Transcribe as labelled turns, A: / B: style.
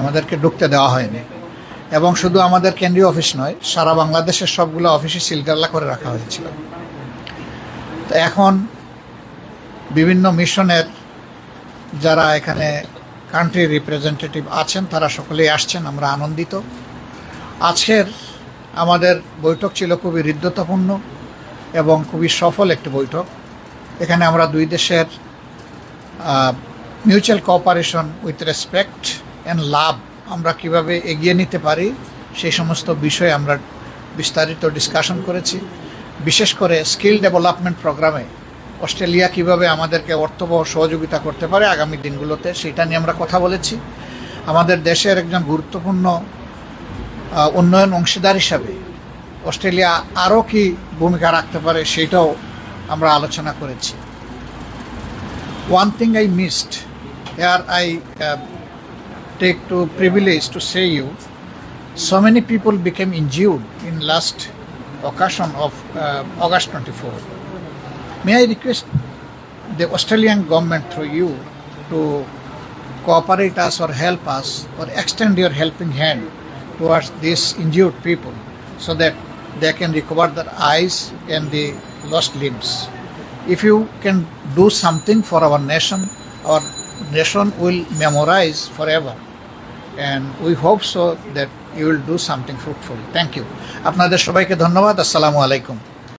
A: আমাদেরকে ঢুকতে দেওয়া হয়নি। এবং শুধু আমাদের কেন্দ্রীয় অফিস নয়, সারা বাংলাদেশের সবগুলো অফিসে সিলগালা করে রাখা হয়েছিল। তো এখন বিভিন্ন মিশনের যারা এখানে কান্ট্রি রিপ্রেজেন্টেটিভ আছেন তারা সকলেই আসছেন, আমরা আনন্দিত। আজকের আমাদের বৈঠক ছিল খুবই হৃদ্যতাপূর্ণ এবং খুবই সফল একটি বৈঠক। এখানে আমরা দুই দেশের mutual cooperation with respect and love আমরা কিভাবে এগিয়ে নিতে পারি সেই সমস্ত বিষয়ে আমরা বিস্তারিত ডিসকাশন করেছি। বিশেষ করে স্কিল ডেভেলপমেন্ট প্রোগ্রামে অস্ট্রেলিয়া কিভাবে আমাদেরকে অর্থবহ সহযোগিতা করতে পারে আগামী দিনগুলোতে, সেটা নিয়ে আমরা কথা বলেছি। আমাদের দেশের একজন গুরুত্বপূর্ণ উন্নয়ন অংশীদার হিসাবে অস্ট্রেলিয়া আরও কি ভূমিকা রাখতে পারে সেটাও আমরা আলোচনা করেছি। One thing I missed, here I take to privilege to say you, so many people became injured in last occasion of August 24. May I request the Australian government through you to cooperate us or help us or extend your helping hand towards these injured people so that they can recover their eyes and the lost limbs. If you can do something for our nation will memorize forever, and we hope so that you will do something fruitful. Thank you. আপনাদের সবাইকে ধন্যবাদ। আসসালামু আলাইকুম।